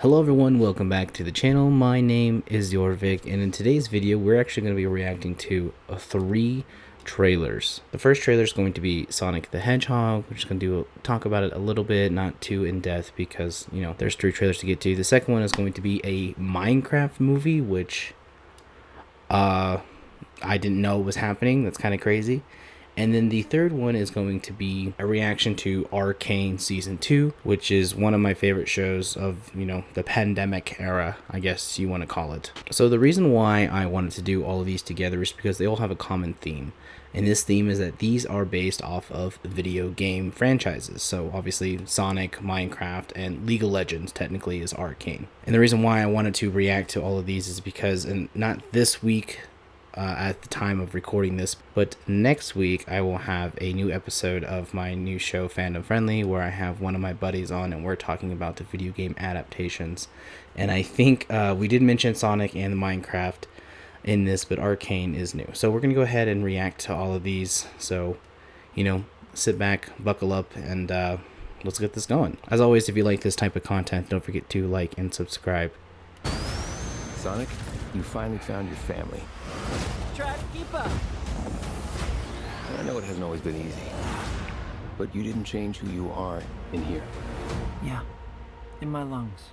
Hello everyone, welcome back to the channel. My name is Jorvik, and in today's video we're actually going to be reacting to 3 trailers. The first trailer is going to be Sonic the Hedgehog. We're just going to talk about it a little bit, not too in depth because, you know, there's 3 trailers to get to. The second one is going to be a Minecraft movie, which I didn't know was happening. That's kind of crazy. And then the third one is going to be a reaction to Arcane Season 2, which is one of my favorite shows of, you know, the pandemic era, I guess you want to call it. So the reason why I wanted to do all of these together is because they all have a common theme. And this theme is that these are based off of video game franchises. So obviously Sonic, Minecraft, and League of Legends technically is Arcane. And the reason why I wanted to react to all of these is because, and not this week, at the time of recording this, but next week I will have a new episode of my new show Fandom Friendly, where I have one of my buddies on and we're talking about the video game adaptations. And I think we did mention Sonic and Minecraft in this, but Arcane is new, so we're gonna go ahead and react to all of these. So, you know, sit back, buckle up, and let's get this going. As always, if you like this type of content, don't forget to like and subscribe. Sonic, you finally found your family. Try to keep up. I know it hasn't always been easy, but you didn't change who you are in here. Yeah, in my lungs.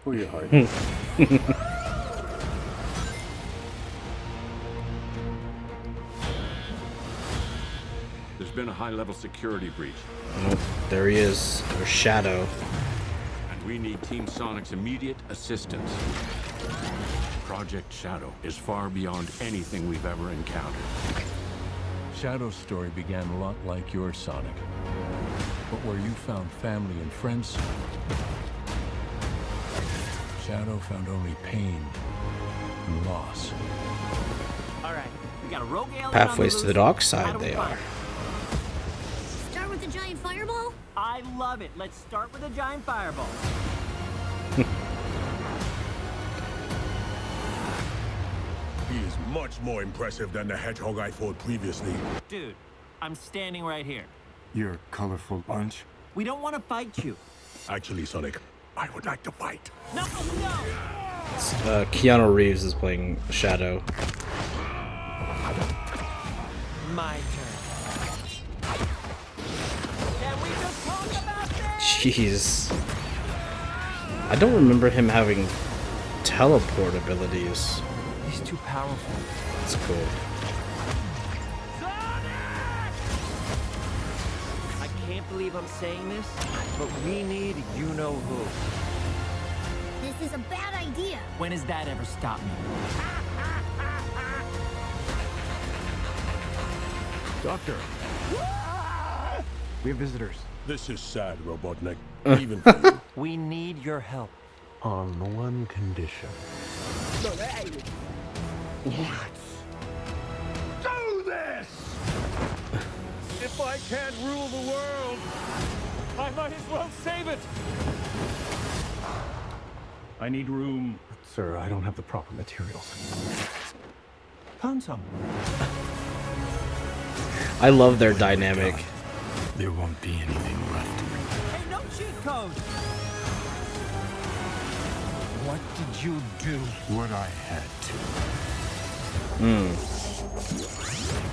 Or your heart. There's been a high-level security breach. Oh, there he is, or Shadow. And we need Team Sonic's immediate assistance. Project Shadow is far beyond anything we've ever encountered. Shadow's story began a lot like your Sonic, but where you found family and friends, Shadow found only pain and loss. All right, we got a rogue alien. Pathways to the dark side they are. Start with the giant fireball? I love it. Let's start with a giant fireball. He is much more impressive than the hedgehog I fought previously. Dude, I'm standing right here. You're a colorful bunch. We don't want to fight you. Actually, Sonic, I would like to fight. No, no! Keanu Reeves is playing Shadow. My turn. Can we just talk about this? Jeez. I don't remember him having teleport abilities. He's too powerful. That's cool. I can't believe I'm saying this, but we need you-know-who. This is a bad idea. When has that ever stopped me? Doctor, We have visitors. this is sad, Robotnik. Even for you. We need your help. On one condition. Do this! If I can't rule the world, I might as well save it! I need room. Sir, I don't have the proper materials. Found some. I love their dynamic. There won't be anything left. Hey, no cheat code! What did you do? What I had to.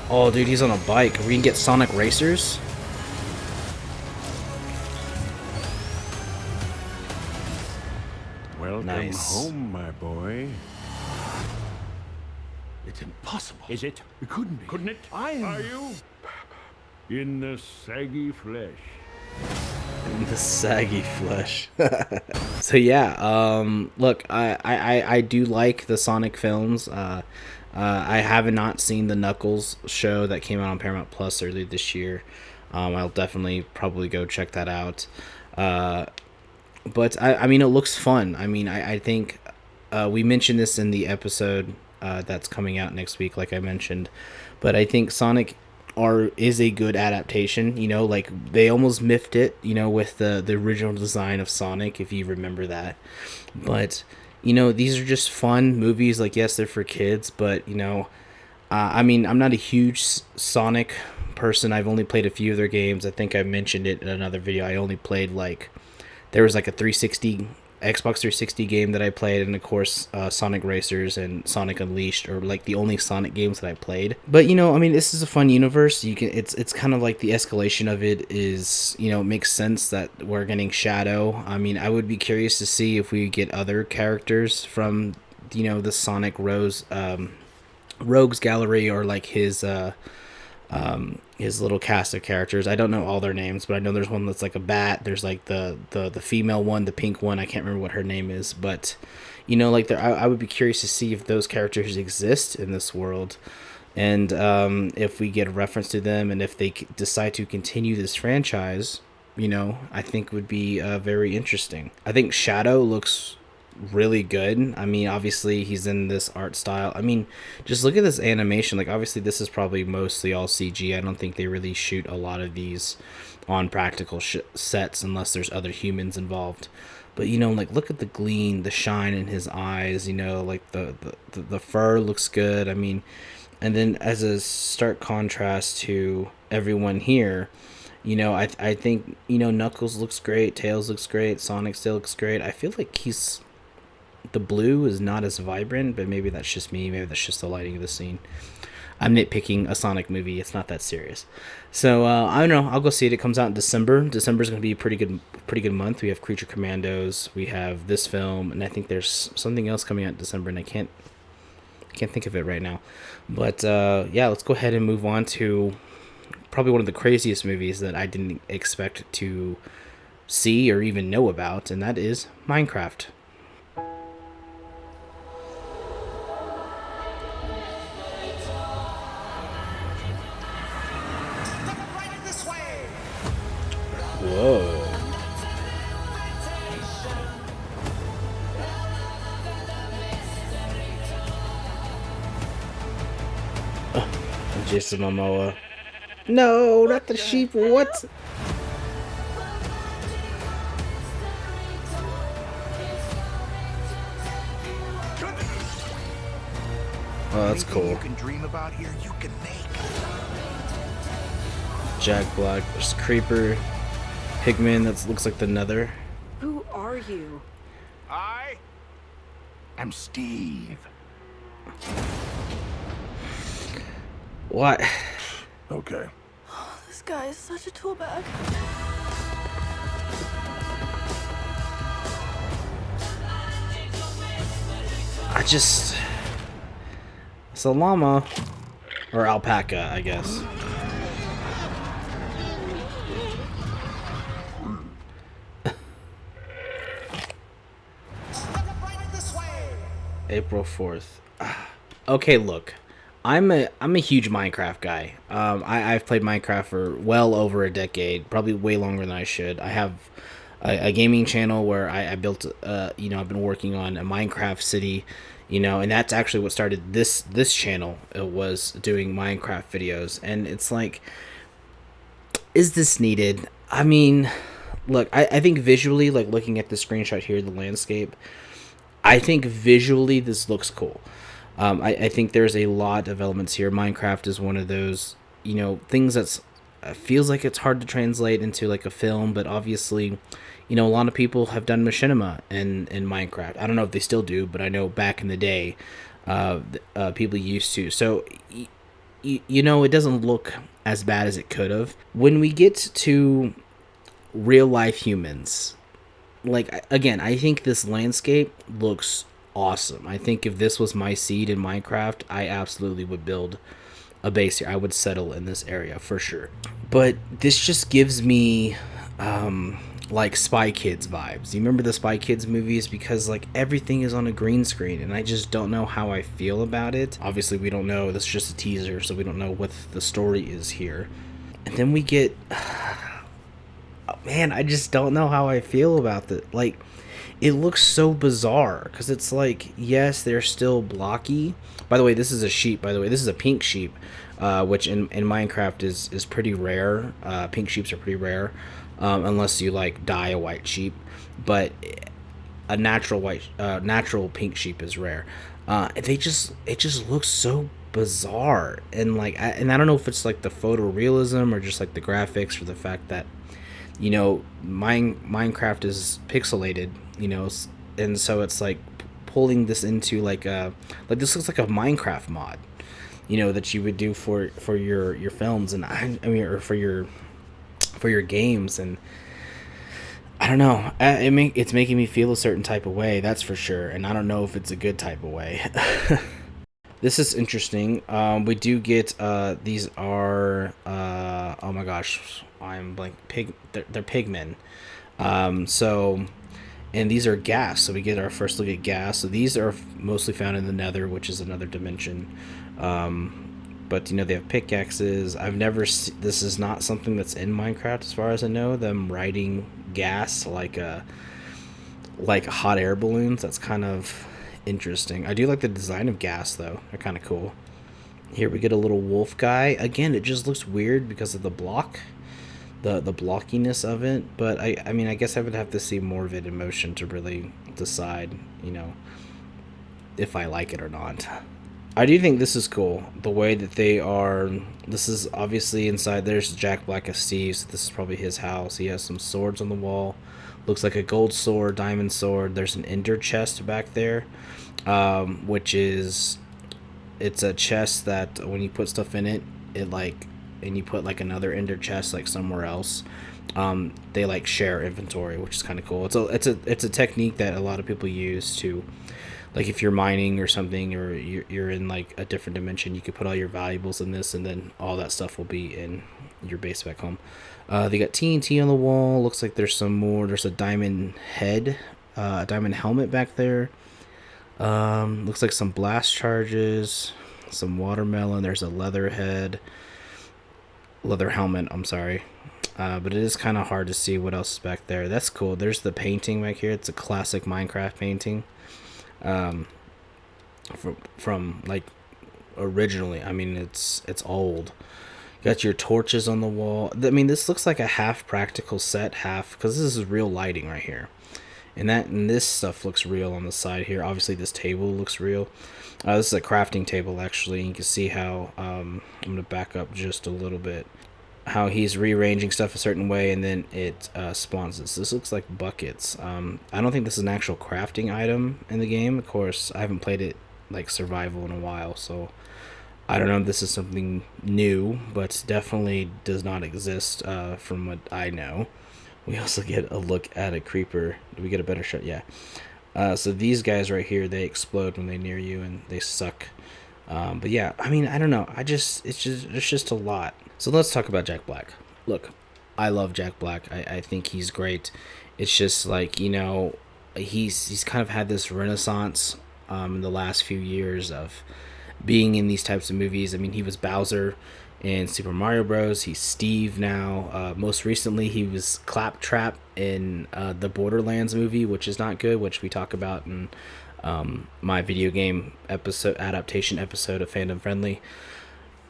Oh, dude, he's on a bike. We can get Sonic Racers? Welcome Nice. home, my boy. It's impossible. Is it? It couldn't be. Couldn't it? I am. Are you? In the saggy flesh. The saggy flesh. So yeah, look, I do like the Sonic films. I have not seen the Knuckles show that came out on Paramount Plus earlier this year. I'll definitely probably go check that out. But I mean, it looks fun. I mean, I think we mentioned this in the episode that's coming out next week, like I mentioned. But I think Sonic is a good adaptation. You know, like they almost miffed it, you know, with the original design of Sonic, if you remember that. But you know, these are just fun movies. Like, yes, they're for kids, but you know, I mean, I'm not a huge Sonic person. I've only played a few of their games. I think I mentioned it in another video. I only played like, there was like a 360 Xbox 360 game that I played, and of course Sonic Racers and Sonic Unleashed are like the only Sonic games that I played. But you know, I mean, this is a fun universe. You can it's kind of like the escalation of it is, you know, it makes sense that we're getting Shadow. I mean, I would be curious to see if we get other characters from, you know, the Sonic Rogues Gallery, or like his little cast of characters. I don't know all their names, but I know there's one that's like a bat. There's like the female one, the pink one. I can't remember what her name is, but you know, like I would be curious to see if those characters exist in this world, and if we get a reference to them, and if they decide to continue this franchise, you know, I think would be very interesting. I think Shadow looks really good. I mean, obviously he's in this art style. I mean, just look at this animation. Like, obviously this is probably mostly all CG. I don't think they really shoot a lot of these on practical sets unless there's other humans involved. But you know, like, look at the gleam, the shine in his eyes. You know, like the fur looks good. I mean, and then as a stark contrast to everyone here, you know, I think, you know, Knuckles looks great, Tails looks great, Sonic still looks great. I feel like the blue is not as vibrant, but maybe that's just me. Maybe that's just the lighting of the scene. I'm nitpicking a Sonic movie. It's not that serious. So I don't know. I'll go see it. It comes out in December. December's going to be a pretty good month. We have Creature Commandos. We have this film, and I think there's something else coming out in December, and I can't think of it right now. But yeah, let's go ahead and move on to probably one of the craziest movies that I didn't expect to see or even know about, and that is Minecraft. Whoa. Jason Momoa. No, not the sheep. What? Oh, that's cool. You can dream about here, you can make. Jack Black. There's Creeper. Pigman, that looks like the Nether. Who are you? I am Steve. What? Okay. This guy is such a tool bag. It's a llama. Or alpaca, I guess. April 4th. Okay, look. I'm a huge Minecraft guy. I've played Minecraft for well over a decade, probably way longer than I should. I have a gaming channel where I built, you know, I've been working on a Minecraft city, you know, and that's actually what started this channel. It was doing Minecraft videos, and it's like, is this needed? I mean, look, I think visually, like looking at the screenshot here, the landscape, I think visually this looks cool. I think there's a lot of elements here. Minecraft is one of those, you know, things that's feels like it's hard to translate into like a film, but obviously, you know, a lot of people have done machinima in Minecraft. I don't know if they still do, but I know back in the day, people used to. So, you know, it doesn't look as bad as it could have. When we get to real life humans, like, again, I think this landscape looks awesome. I think if this was my seed in Minecraft, I absolutely would build a base here. I would settle in this area for sure. But this just gives me like Spy Kids vibes. You remember the Spy Kids movies? Because like everything is on a green screen, and I just don't know how I feel about it. Obviously we don't know, this is just a teaser, so we don't know what the story is here. And then we get man, I just don't know how I feel about it. Like, it looks so bizarre because it's like, yes, they're still blocky. By the way, this is a sheep. By the way, this is a pink sheep, which in Minecraft is pretty rare. Pink sheeps are pretty rare, unless you like dye a white sheep. But a natural pink sheep is rare. It just looks so bizarre, and like, I don't know if it's like the photorealism or just like the graphics, or the fact that you know, Minecraft is pixelated, you know, and so it's like pulling this into like this looks like a Minecraft mod, you know, that you would do for your films, and I mean, or for your games, and I don't know, it's making me feel a certain type of way, that's for sure, and I don't know if it's a good type of way. This is interesting. We do get these are oh my gosh, I'm blank. They're pigmen. So, and these are gas. So we get our first look at gas. So these are mostly found in the Nether, which is another dimension. But you know, they have pickaxes. I've never this is not something that's in Minecraft as far as I know. Them riding gas like hot air balloons. That's kind of interesting. I do like the design of gas though. They're kind of cool. Here we get a little wolf guy. Again, it just looks weird because of the block, the blockiness of it. But I mean, I guess I would have to see more of it in motion to really decide, you know, if I like it or not. I do think this is cool. The way that they are. This is obviously inside. There's Jack Black as Steve. So this is probably his house. He has some swords on the wall. Looks like a gold sword, diamond sword. There's an ender chest back there, which is, it's a chest that when you put stuff in it, and you put like another ender chest like somewhere else, they like share inventory, which is kind of cool. It's a technique that a lot of people use to, like if you're mining or something, or you're in like a different dimension, you could put all your valuables in this, and then all that stuff will be in your base back home. They got TNT on the wall. Looks like there's some more. There's a diamond head, a diamond helmet back there. Looks like some blast charges, some watermelon. There's a leather helmet, I'm sorry. But it is kind of hard to see what else is back there. That's cool. There's the painting back here. It's a classic Minecraft painting. From like originally. I mean, it's old. Got your torches on the wall. I mean, this looks like a half practical set, half, because this is real lighting right here. And this stuff looks real on the side here. Obviously, this table looks real. This is a crafting table, actually. You can see how, I'm going to back up just a little bit, how he's rearranging stuff a certain way, and then it spawns this. This looks like buckets. I don't think this is an actual crafting item in the game. Of course, I haven't played it like survival in a while, so I don't know if this is something new, but definitely does not exist from what I know. We also get a look at a creeper. Do we get a better shot? Yeah. So these guys right here, they explode when they near you, and they suck. But yeah, I mean, I don't know. It's just a lot. So let's talk about Jack Black. Look, I love Jack Black. I think he's great. It's just like, you know, he's kind of had this renaissance in the last few years of being in these types of movies. I mean, he was Bowser in Super Mario Bros. He's Steve now. Most recently, he was Claptrap in the Borderlands movie, which is not good, which we talk about in my video game adaptation episode of Fandom Friendly.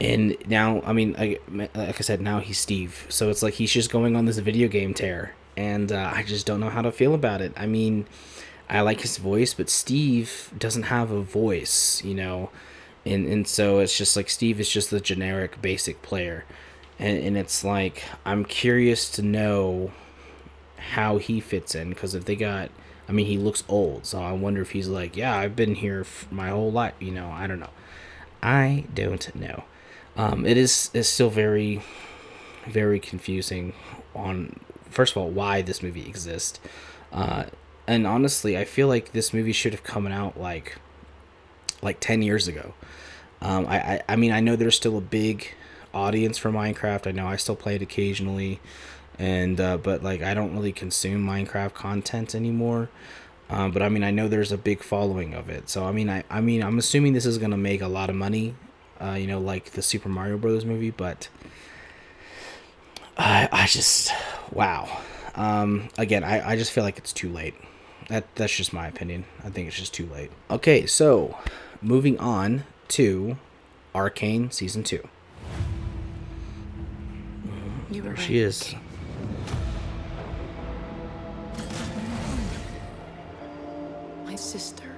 And now, I mean, like I said, now he's Steve. So it's like he's just going on this video game tear. And I just don't know how to feel about it. I mean, I like his voice, but Steve doesn't have a voice, you know. And so it's just like Steve is just the generic basic player. And it's like, I'm curious to know how he fits in. Because if they got, I mean, he looks old. So I wonder if he's like, yeah, I've been here my whole life. You know, I don't know. I don't know. It's still very, very confusing on, first of all, why this movie exists. And honestly, I feel like this movie should have come out like 10 years ago. I mean, I know there's still a big audience for Minecraft. I know I still play it occasionally, and but like I don't really consume Minecraft content anymore. But I mean, I know there's a big following of it. So I mean, I'm assuming this is gonna make a lot of money, you know, like the Super Mario Brothers movie. But I just, wow. Again, I just feel like it's too late. That's just my opinion. I think it's just too late. Okay, so moving on to Arcane Season 2. You were There right. she is. My sister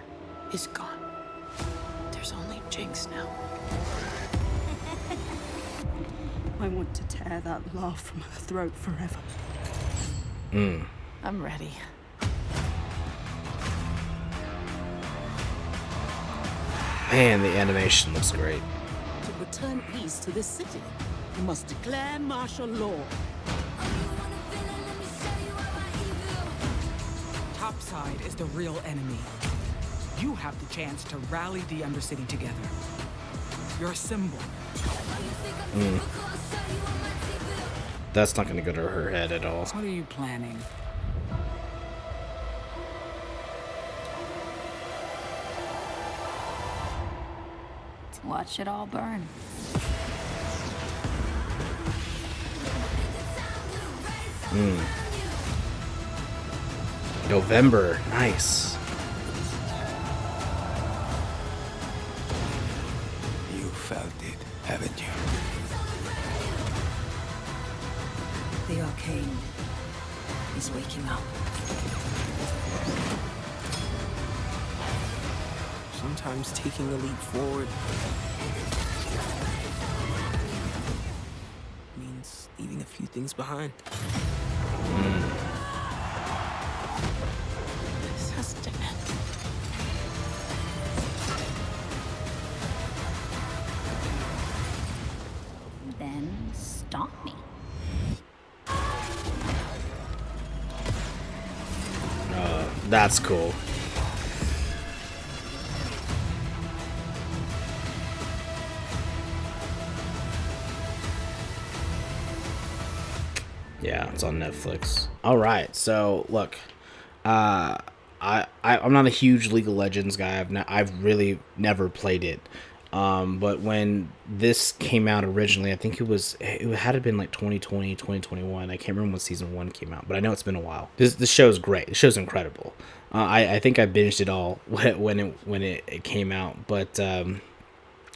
is gone. There's only Jinx now. I want to tear that laugh from her throat forever. I'm ready. Man, the animation looks great. To return peace to this city, you must declare martial law. Topside is the real enemy. You have the chance to rally the Undercity together. Your symbol. That's not gonna go to her head at all. What are you planning? Watch it all burn. November, nice. You felt it, haven't you? The Arcane is waking up. Sometimes taking a leap forward means leaving a few things behind. This has to end. Then stop me. That's cool. Yeah, it's on Netflix. All right, so look, I'm not a huge League of Legends guy. I've really never played it. But when this came out originally, I think it had to been like 2020, 2021. I can't remember when season 1 came out, but I know it's been a while. This show's great. The show's incredible. I think I binged it all when it came out, but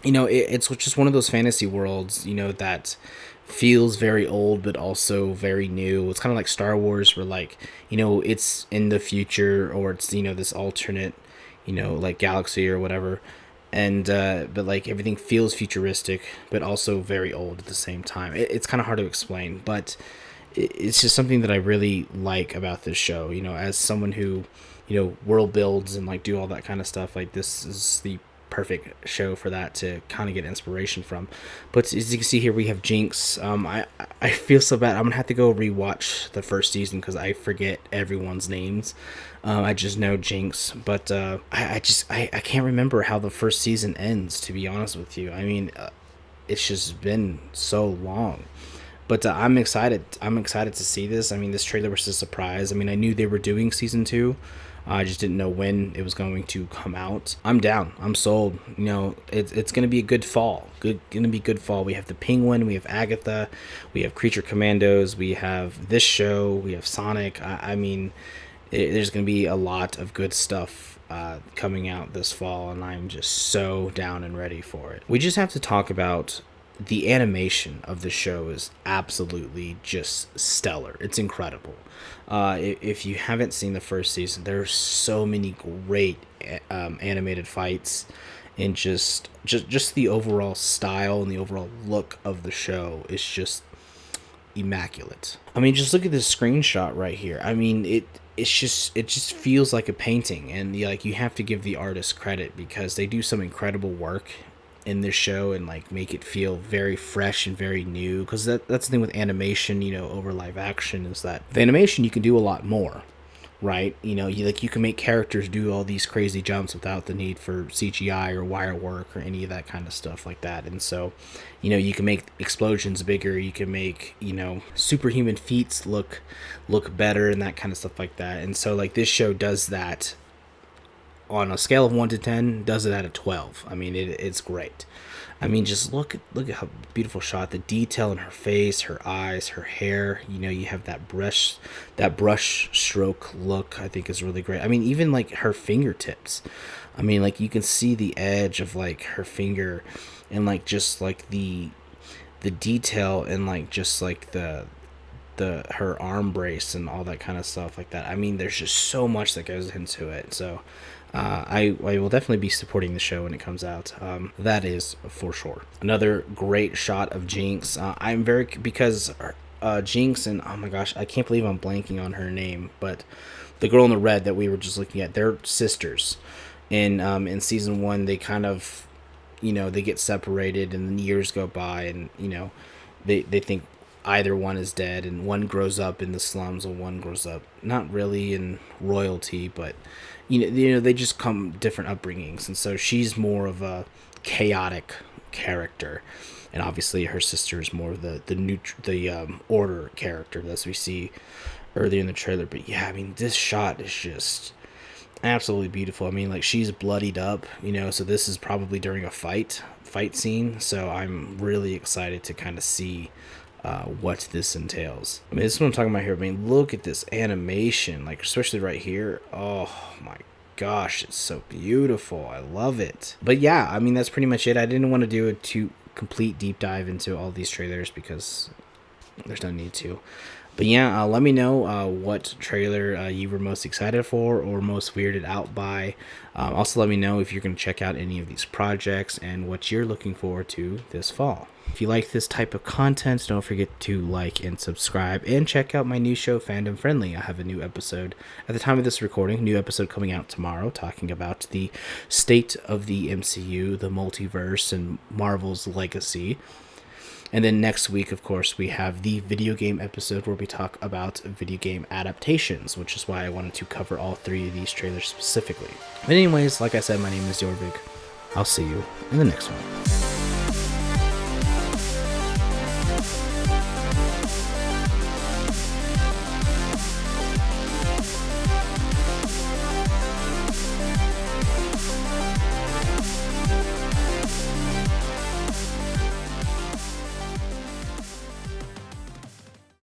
it's just one of those fantasy worlds, that feels very old but also very new. It's kind of like Star Wars, where like, it's in the future, or it's, this alternate, like galaxy or whatever. And but like everything feels futuristic but also very old at the same time. It's kind of hard to explain, but it's just something that I really like about this show. As someone who world builds and like do all that kind of stuff, like this is the perfect show for that, to kind of get inspiration from. But as you can see here, we have Jinx. I feel so bad. I'm gonna have to go rewatch the first season because I forget everyone's names. I just know Jinx, but I can't remember how the first season ends, to be honest with you. I mean, it's just been so long. But I'm excited. I'm excited to see this. I mean, this trailer was a surprise. I mean, I knew they were doing season 2. I just didn't know when it was going to come out. I'm down. I'm sold. It's going to be a good fall. Going to be good fall. We have the Penguin. We have Agatha. We have Creature Commandos. We have this show. We have Sonic. I mean, there's going to be a lot of good stuff coming out this fall, and I'm just so down and ready for it. We just have to talk about the animation of the show is absolutely just stellar. It's incredible. If you haven't seen the first season, there's so many great animated fights, and just the overall style and the overall look of the show is just immaculate. I mean, just look at this screenshot right here. I mean, it just feels like a painting, and you have to give the artist credit because they do some incredible work in this show and like make it feel very fresh and very new, because that's the thing with animation over live action, is that the animation you can do a lot more, right? You can make characters do all these crazy jumps without the need for CGI or wire work or any of that kind of stuff like that. And so you can make explosions bigger, you can make superhuman feats look better and that kind of stuff like that. And so like this show does that on a scale of 1 to 10, does it at a 12. I mean, it's great. I mean, just look at how beautiful shot, the detail in her face, her eyes, her hair. You have that brush stroke look, I think is really great. I mean, even like her fingertips. I mean, like you can see the edge of like her finger, and like just like the detail, and like just like the her arm brace and all that kind of stuff like that. I mean, there's just so much that goes into it. So I will definitely be supporting the show when it comes out. That is for sure. Another great shot of Jinx. I'm very, because Jinx and, oh my gosh, I can't believe I'm blanking on her name, but the girl in the red that we were just looking at, they're sisters. In season 1, they kind of, they get separated, and then years go by, and they think either one is dead, and one grows up in the slums and one grows up not really in royalty, but they just come different upbringings, and so she's more of a chaotic character, and obviously her sister is more of the order character, as we see earlier in the trailer. But yeah, I mean, this shot is just absolutely beautiful. I mean, like, she's bloodied up, so this is probably during a fight scene, so I'm really excited to kind of see what this entails. I mean, this is what I'm talking about here. I mean, look at this animation, like, especially right here. Oh my gosh, it's so beautiful. I love it. But yeah, I mean, that's pretty much it. I didn't want to do a complete deep dive into all these trailers because there's no need to. But yeah, let me know what trailer you were most excited for or most weirded out by. Also, let me know if you're going to check out any of these projects and what you're looking forward to this fall. If you like this type of content, don't forget to like and subscribe, and check out my new show, Fandom Friendly. I have a new episode at the time of this recording, new episode coming out tomorrow, talking about the state of the MCU, the multiverse, and Marvel's legacy. And then next week, of course, we have the video game episode where we talk about video game adaptations, which is why I wanted to cover all 3 of these trailers specifically. But anyways, like I said, my name is Jorvik. I'll see you in the next one.